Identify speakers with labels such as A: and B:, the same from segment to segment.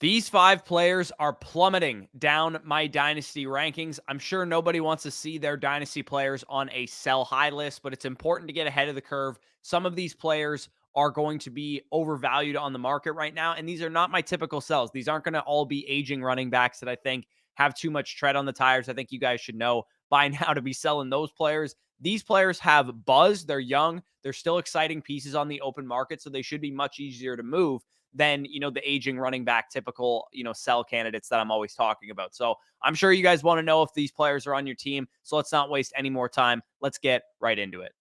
A: These 5 players are plummeting down my dynasty rankings. I'm sure nobody wants to see their dynasty players on a sell high list, but it's important to get ahead of the curve. Some of these players are going to be overvalued on the market right now, and these are not my typical sells. These aren't going to all be aging running backs that I think have too much tread on the tires. I think you guys should know by now to be selling those players. These players have buzz. They're young. They're still exciting pieces on the open market, so they should be much easier to move than, the aging running back typical, sell candidates that I'm always talking about. So I'm sure you guys want to know if these players are on your team. So let's not waste any more time. Let's get right into it.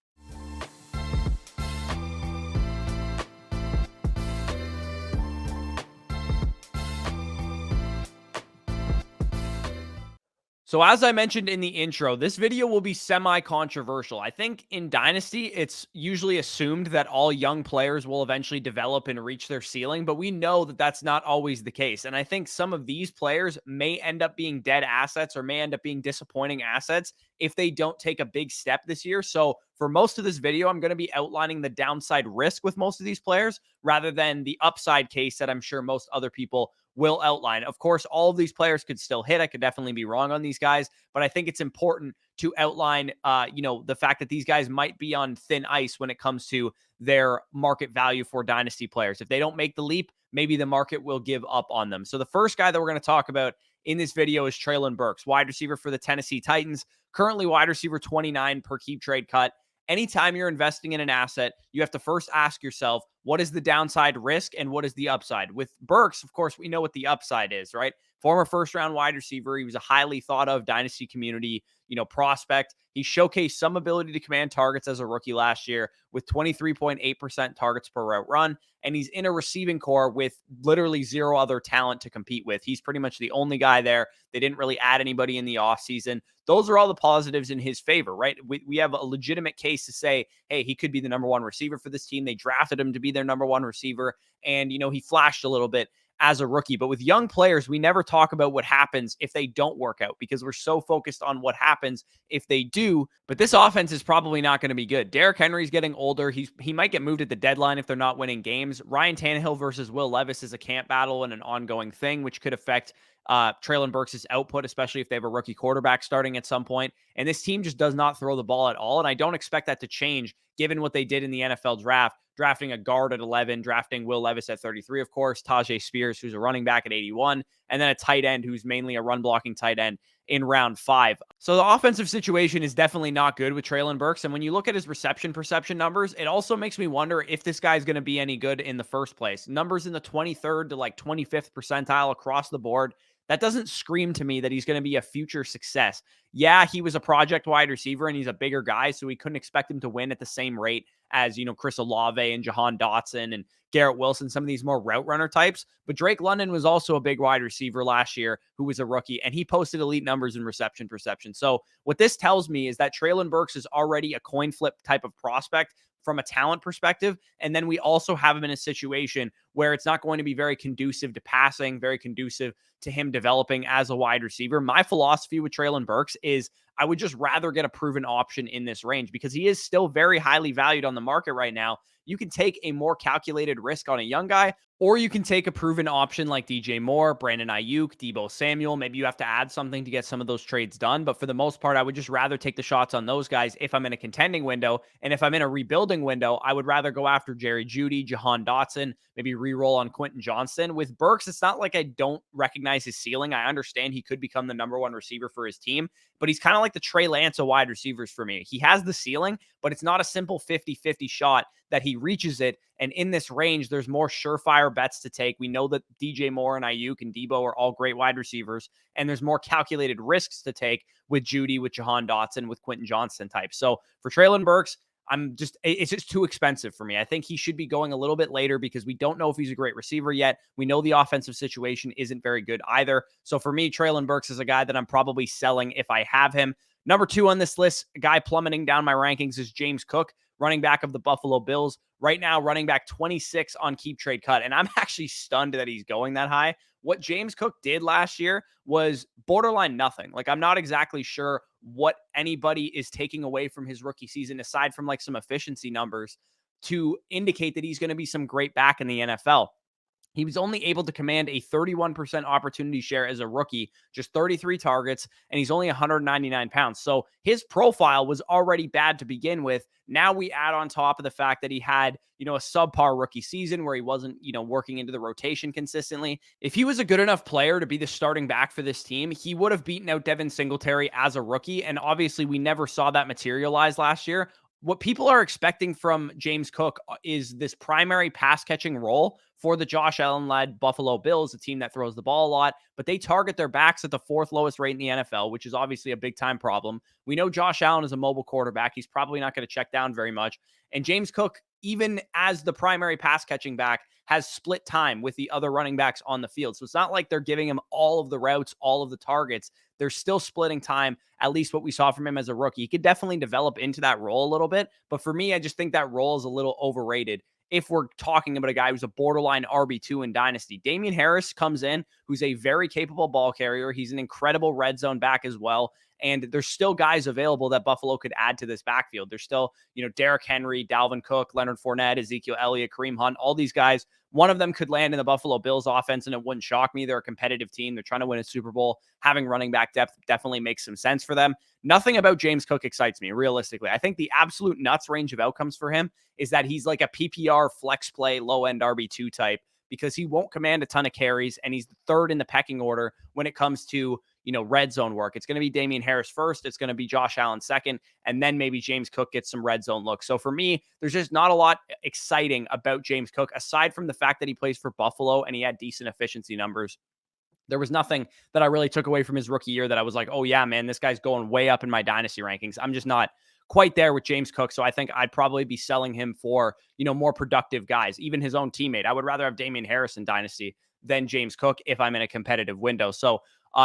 A: So as I mentioned in the intro, this video will be semi-controversial. I think in Dynasty, it's usually assumed that all young players will eventually develop and reach their ceiling, but we know that that's not always the case. And I think some of these players may end up being dead assets or may end up being disappointing assets if they don't take a big step this year. So for most of this video, I'm going to be outlining the downside risk with most of these players rather than the upside case that I'm sure most other people will outline. Of course, all of these players could still hit. I could definitely be wrong on these guys, but I think it's important to outline, the fact that these guys might be on thin ice when it comes to their market value for dynasty players. If they don't make the leap, maybe the market will give up on them. So the first guy that we're going to talk about in this video is Treylon Burks, wide receiver for the Tennessee Titans, currently wide receiver 29 per keep trade cut. Anytime you're investing in an asset, you have to first ask yourself, what is the downside risk and what is the upside? With Burks, of course, we know what the upside is, right? Former first round wide receiver. He was a highly thought of dynasty community, prospect. He showcased some ability to command targets as a rookie last year with 23.8% targets per route run. And he's in a receiving core with literally zero other talent to compete with. He's pretty much the only guy there. They didn't really add anybody in the offseason. Those are all the positives in his favor, right? We have a legitimate case to say, hey, he could be the number one receiver for this team. They drafted him to be their number one receiver. And, he flashed a little bit as a rookie. But with young players, we never talk about what happens if they don't work out because we're so focused on what happens if they do. But this offense is probably not going to be good. Derrick Henry's getting older. He might get moved at the deadline if they're not winning games. Ryan Tannehill versus Will Levis is a camp battle and an ongoing thing, which could affect Treylon Burks' output, especially if they have a rookie quarterback starting at some point. And this team just does not throw the ball at all. And I don't expect that to change given what they did in the NFL draft, drafting a guard at 11, drafting Will Levis at 33, of course, Tajay Spears, who's a running back at 81, and then a tight end who's mainly a run blocking tight end in round 5. So the offensive situation is definitely not good with Treylon Burks. And when you look at his reception perception numbers, it also makes me wonder if this guy's going to be any good in the first place. Numbers in the 23rd to like 25th percentile across the board. That doesn't scream to me that he's going to be a future success. Yeah, he was a project wide receiver and he's a bigger guy, so we couldn't expect him to win at the same rate as, Chris Olave and Jahan Dotson and Garrett Wilson, some of these more route runner types. But Drake London was also a big wide receiver last year who was a rookie, and he posted elite numbers in reception perception. So what this tells me is that Treylon Burks is already a coin flip type of prospect from a talent perspective. And then we also have him in a situation where it's not going to be very conducive to passing, very conducive to him developing as a wide receiver. My philosophy with Treylon Burks is I would just rather get a proven option in this range because he is still very highly valued on the market right now. You can take a more calculated risk on a young guy, or you can take a proven option like DJ Moore, Brandon Ayuk, Deebo Samuel. Maybe you have to add something to get some of those trades done. But for the most part, I would just rather take the shots on those guys if I'm in a contending window. And if I'm in a rebuilding window, I would rather go after Jerry Jeudy, Jahan Dotson, maybe re-roll on Quentin Johnston. With Burks, it's not like I don't recognize his ceiling. I understand he could become the number one receiver for his team, but he's kind of like the Trey Lance of wide receivers for me. He has the ceiling, but it's not a simple 50-50 shot that he reaches it. And in this range, there's more surefire bets to take. We know that DJ Moore and Ayuk and Deebo are all great wide receivers, and there's more calculated risks to take with Jeudy, with Jahan Dotson, with Quentin Johnston type. So for Treylon Burks, it's just too expensive for me. I think he should be going a little bit later because we don't know if he's a great receiver yet. We know the offensive situation isn't very good either. So for me, Treylon Burks is a guy that I'm probably selling if I have him. Number 2 on this list, a guy plummeting down my rankings is James Cook, running back of the Buffalo Bills. Right now, running back 26 on keep trade cut. And I'm actually stunned that he's going that high. What James Cook did last year was borderline nothing. Like, I'm not exactly sure what anybody is taking away from his rookie season, aside from like some efficiency numbers to indicate that he's going to be some great back in the NFL. He was only able to command a 31% opportunity share as a rookie, just 33 targets, and he's only 199 pounds. So his profile was already bad to begin with. Now we add on top of the fact that he had, a subpar rookie season where he wasn't, working into the rotation consistently. If he was a good enough player to be the starting back for this team, he would have beaten out Devin Singletary as a rookie. And obviously, we never saw that materialize last year. What people are expecting from James Cook is this primary pass catching role for the Josh Allen led Buffalo Bills, a team that throws the ball a lot, but they target their backs at the fourth lowest rate in the NFL, which is obviously a big time problem. We know Josh Allen is a mobile quarterback. He's probably not going to check down very much. And James Cook, even as the primary pass catching back, has split time with the other running backs on the field. So it's not like they're giving him all of the routes, all of the targets. They're still splitting time, at least what we saw from him as a rookie. He could definitely develop into that role a little bit. But for me, I just think that role is a little overrated if we're talking about a guy who's a borderline RB2 in Dynasty. Damian Harris comes in, who's a very capable ball carrier. He's an incredible red zone back as well. And there's still guys available that Buffalo could add to this backfield. There's still, Derrick Henry, Dalvin Cook, Leonard Fournette, Ezekiel Elliott, Kareem Hunt, all these guys. One of them could land in the Buffalo Bills offense, and it wouldn't shock me. They're a competitive team. They're trying to win a Super Bowl. Having running back depth definitely makes some sense for them. Nothing about James Cook excites me, realistically. I think the absolute nuts range of outcomes for him is that he's like a PPR flex play, low-end RB2 type, because he won't command a ton of carries, and he's third in the pecking order when it comes to, red zone work. It's going to be Damian Harris first. It's going to be Josh Allen second, and then maybe James Cook gets some red zone looks. So for me, there's just not a lot exciting about James Cook, aside from the fact that he plays for Buffalo and he had decent efficiency numbers. There was nothing that I really took away from his rookie year that I was like, oh yeah, man, this guy's going way up in my dynasty rankings. I'm just not quite there with James Cook. So I think I'd probably be selling him for, more productive guys, even his own teammate. I would rather have Damian Harris in dynasty than James Cook if I'm in a competitive window. So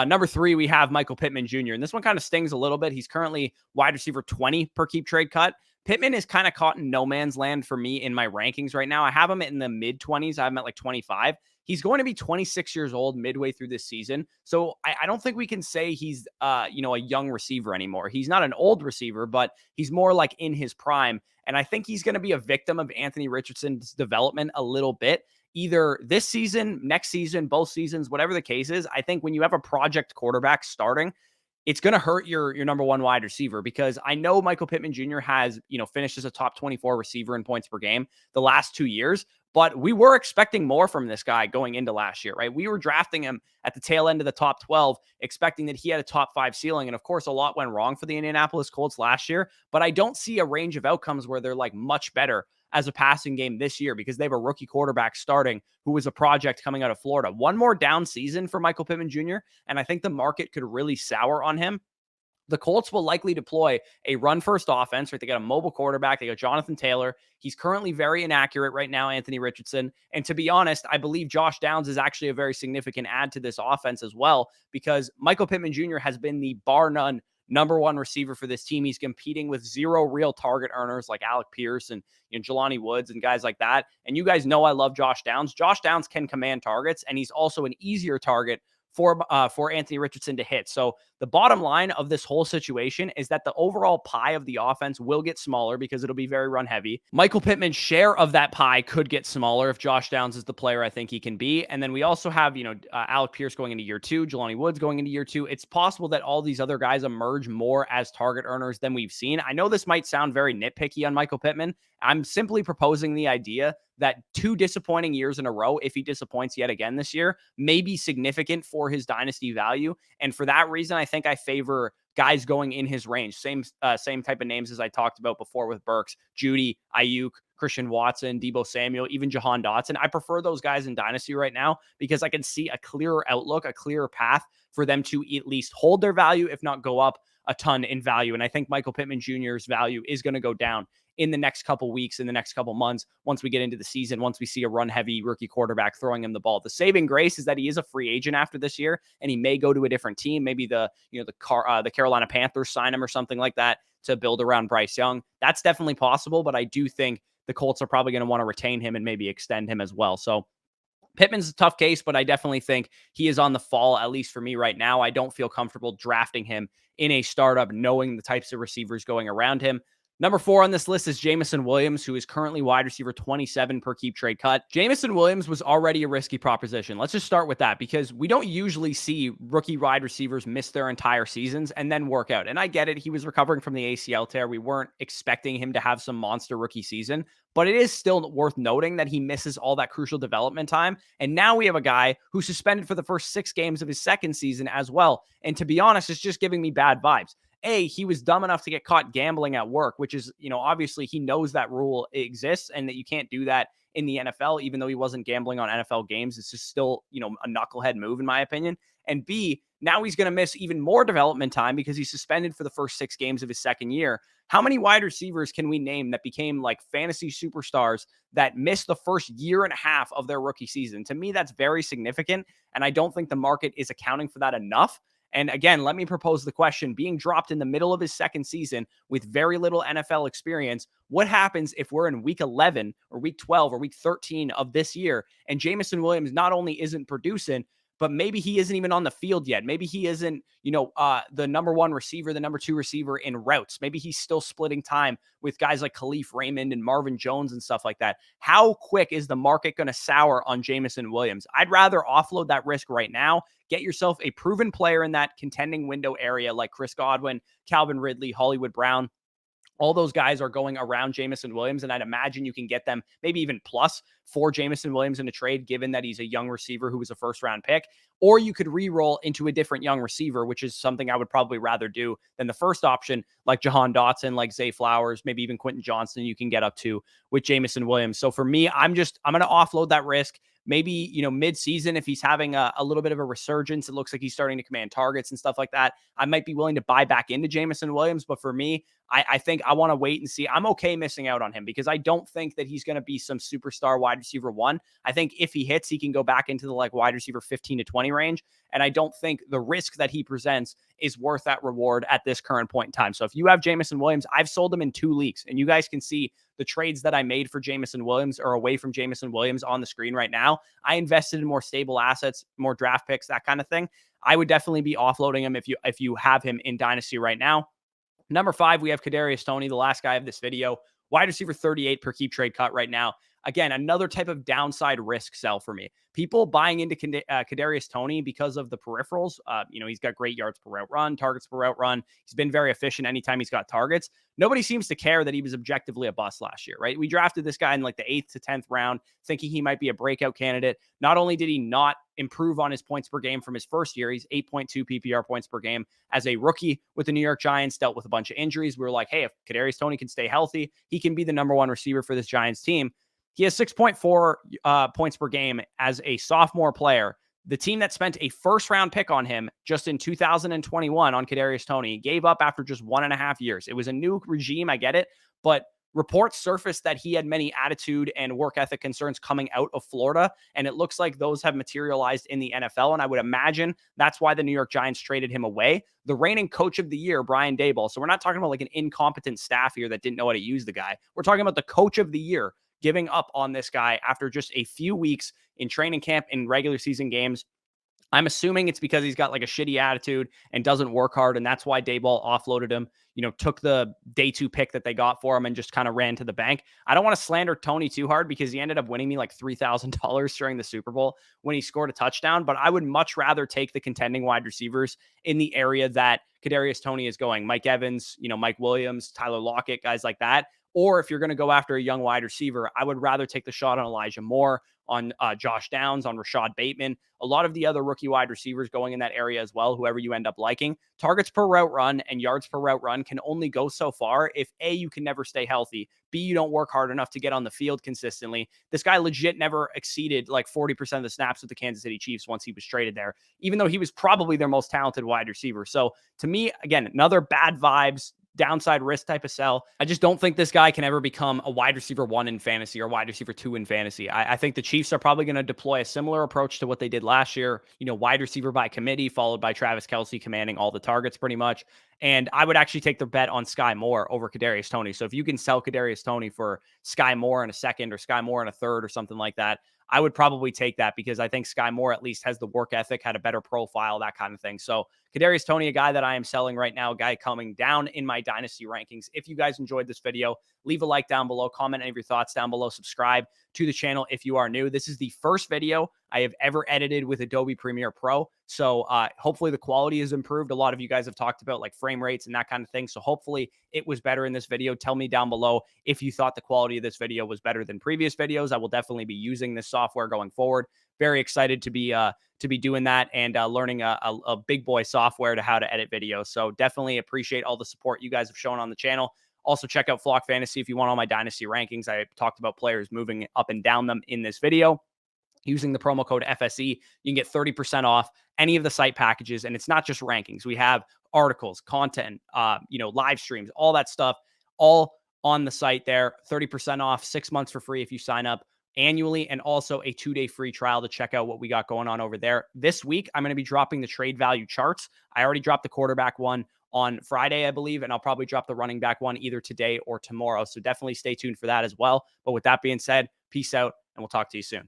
A: number 3, we have Michael Pittman Jr. And this one kind of stings a little bit. He's currently wide receiver 20 per keep trade cut. Pittman is kind of caught in no man's land for me in my rankings right now. I have him in the mid 20s. I have him at like 25. He's going to be 26 years old midway through this season. So I don't think we can say he's, a young receiver anymore. He's not an old receiver, but he's more like in his prime. And I think he's going to be a victim of Anthony Richardson's development a little bit, either this season, next season, both seasons, whatever the case is. I think when you have a project quarterback starting, it's going to hurt your number one wide receiver, because I know Michael Pittman Jr. has, finished as a top 24 receiver in points per game the last 2 years, but we were expecting more from this guy going into last year, right? We were drafting him at the tail end of the top 12, expecting that he had a top 5 ceiling. And of course, a lot went wrong for the Indianapolis Colts last year, but I don't see a range of outcomes where they're like much better as a passing game this year, because they have a rookie quarterback starting who was a project coming out of Florida. One more down season for Michael Pittman Jr., and I think the market could really sour on him. The Colts will likely deploy a run-first offense, right? They got a mobile quarterback. They got Jonathan Taylor. He's currently very inaccurate right now, Anthony Richardson. And to be honest, I believe Josh Downs is actually a very significant add to this offense as well, because Michael Pittman Jr. has been the bar none number one receiver for this team. He's competing with 0 real target earners like Alec Pierce and Jelani Woods and guys like that. And you guys know I love Josh Downs. Josh Downs can command targets, and he's also an easier target for Anthony Richardson to hit. So the bottom line of this whole situation is that the overall pie of the offense will get smaller because it'll be very run heavy. Michael Pittman's share of that pie could get smaller if Josh Downs is the player I think he can be. And then we also have, Alec Pierce going into year 2, Jelani Woods going into year 2. It's possible that all these other guys emerge more as target earners than we've seen. I know this might sound very nitpicky on Michael Pittman. I'm simply proposing the idea that 2 disappointing years in a row, if he disappoints yet again this year, may be significant for his dynasty value. And for that reason, I think I favor guys going in his range. Same type of names as I talked about before with Burks, Judy, Ayuk, Christian Watson, Deebo Samuel, even Jahan Dotson. I prefer those guys in dynasty right now because I can see a clearer outlook, a clearer path for them to at least hold their value, if not go up a ton in value. And I think Michael Pittman Jr.'s value is going to go down in the next couple weeks, in the next couple months, once we get into the season, once we see a run-heavy rookie quarterback throwing him the ball. The saving grace is that he is a free agent after this year, and he may go to a different team. Maybe the Carolina Panthers sign him or something like that to build around Bryce Young. That's definitely possible, but I do think the Colts are probably going to want to retain him and maybe extend him as well. So Pittman's a tough case, but I definitely think he is on the fall, at least for me right now. I don't feel comfortable drafting him in a startup knowing the types of receivers going around him. Number 4 on this list is Jameson Williams, who is currently wide receiver 27 per keep trade cut. Jameson Williams was already a risky proposition. Let's just start with that because we don't usually see rookie wide receivers miss their entire seasons and then work out. And I get it. He was recovering from the ACL tear. We weren't expecting him to have some monster rookie season, but it is still worth noting that he misses all that crucial development time. And now we have a guy who's suspended for the first 6 games of his second season as well. And to be honest, it's just giving me bad vibes. He was dumb enough to get caught gambling at work, which is, obviously he knows that rule exists and that you can't do that in the NFL, even though he wasn't gambling on NFL games. It's just still, a knucklehead move, in my opinion. And B, now he's going to miss even more development time because he's suspended for the first 6 games of his second year. How many wide receivers can we name that became like fantasy superstars that missed the first year and a half of their rookie season? To me, that's very significant. And I don't think the market is accounting for that enough. And again, let me propose the question: being dropped in the middle of his second season with very little NFL experience, what happens if we're in week 11 or week 12 or week 13 of this year and Jameson Williams not only isn't producing, but maybe he isn't even on the field yet. Maybe he isn't, the number 1 receiver, the number 2 receiver in routes. Maybe he's still splitting time with guys like Khalif Raymond and Marvin Jones and stuff like that. How quick is the market going to sour on Jameson Williams? I'd rather offload that risk right now. Get yourself a proven player in that contending window area like Chris Godwin, Calvin Ridley, Hollywood Brown. All those guys are going around Jameson Williams, and I'd imagine you can get them maybe even plus for Jameson Williams in a trade, given that he's a young receiver who was a first-round pick. Or you could re-roll into a different young receiver, which is something I would probably rather do than the first option, like Jahan Dotson, like Zay Flowers, maybe even Quentin Johnston you can get up to with Jameson Williams. So for me, I'm going to offload that risk. Maybe, mid-season, if he's having a little bit of a resurgence, it looks like he's starting to command targets and stuff like that, I might be willing to buy back into Jameson Williams. But for me, I think I want to wait and see. I'm okay missing out on him because I don't think that he's going to be some superstar wide receiver 1. I think if he hits, he can go back into the wide receiver 15 to 20 range. And I don't think the risk that he presents is worth that reward at this current point in time. So if you have Jameson Williams, I've sold him in 2 leagues, and you guys can see the trades that I made for Jameson Williams or away from Jameson Williams on the screen right now. I invested in more stable assets, more draft picks, that kind of thing. I would definitely be offloading him if you have him in Dynasty right now. Number 5, we have Kadarius Toney, the last guy of this video, wide receiver 38 per keep trade cut right now. Again, another type of downside risk sell for me. People buying into Kadarius Toney because of the peripherals. He's got great yards per route run, targets per route run. He's been very efficient anytime he's got targets. Nobody seems to care that he was objectively a bust last year, right? We drafted this guy in the 8th to 10th round, thinking he might be a breakout candidate. Not only did he not improve on his points per game from his first year, he's 8.2 PPR points per game as a rookie with the New York Giants, dealt with a bunch of injuries. We were like, hey, if Kadarius Toney can stay healthy, he can be the number 1 receiver for this Giants team. He has 6.4 points per game as a sophomore player. The team that spent a first-round pick on him just in 2021 on Kadarius Toney gave up after just 1.5 years. It was a new regime, I get it, but reports surfaced that he had many attitude and work ethic concerns coming out of Florida, and it looks like those have materialized in the NFL, and I would imagine that's why the New York Giants traded him away. The reigning coach of the year, Brian Daboll, so we're not talking about an incompetent staff here that didn't know how to use the guy. We're talking about the coach of the year giving up on this guy after just a few weeks in training camp and regular season games. I'm assuming it's because he's got a shitty attitude and doesn't work hard. And that's why Daboll offloaded him, took the day 2 pick that they got for him and just kind of ran to the bank. I don't want to slander Toney too hard because he ended up winning me $3,000 during the Super Bowl when he scored a touchdown. But I would much rather take the contending wide receivers in the area that Kadarius Toney is going. Mike Evans, Mike Williams, Tyler Lockett, guys like that. Or if you're going to go after a young wide receiver, I would rather take the shot on Elijah Moore, on Josh Downs, on Rashad Bateman, a lot of the other rookie wide receivers going in that area as well, whoever you end up liking. Targets per route run and yards per route run can only go so far if A, you can never stay healthy, B, you don't work hard enough to get on the field consistently. This guy legit never exceeded 40% of the snaps with the Kansas City Chiefs once he was traded there, even though he was probably their most talented wide receiver. So to me, again, another bad vibes, downside risk type of sell. I just don't think this guy can ever become a wide receiver 1 in fantasy or wide receiver 2 in fantasy. I think the Chiefs are probably going to deploy a similar approach to what they did last year, wide receiver by committee, followed by Travis Kelce commanding all the targets pretty much. And I would actually take the bet on Sky Moore over Kadarius Toney. So if you can sell Kadarius Toney for Sky Moore in a second or Sky Moore in a third or something like that, I would probably take that because I think Sky Moore at least has the work ethic, had a better profile, that kind of thing. So Kadarius Toney, a guy that I am selling right now, a guy coming down in my dynasty rankings. If you guys enjoyed this video, leave a like down below, comment any of your thoughts down below, subscribe to the channel if you are new. This is the first video I have ever edited with Adobe Premiere Pro. So hopefully the quality is improved. A lot of you guys have talked about like frame rates and that kind of thing. So hopefully it was better in this video. Tell me down below if you thought the quality of this video was better than previous videos. I will definitely be using this software going forward. Very excited to be doing that and learning a big boy software to how to edit videos. So definitely appreciate all the support you guys have shown on the channel. Also, check out Flock Fantasy if you want all my dynasty rankings. I talked about players moving up and down them in this video. Using the promo code FSE, you can get 30% off any of the site packages. And it's not just rankings. We have articles, content, live streams, all that stuff, all on the site there. 30% off, 6 months for free if you sign up annually, and also a 2-day free trial to check out what we got going on over there. This week, I'm going to be dropping the trade value charts. I already dropped the quarterback one on Friday, I believe, and I'll probably drop the running back one either today or tomorrow. So definitely stay tuned for that as well. But with that being said, peace out, and we'll talk to you soon.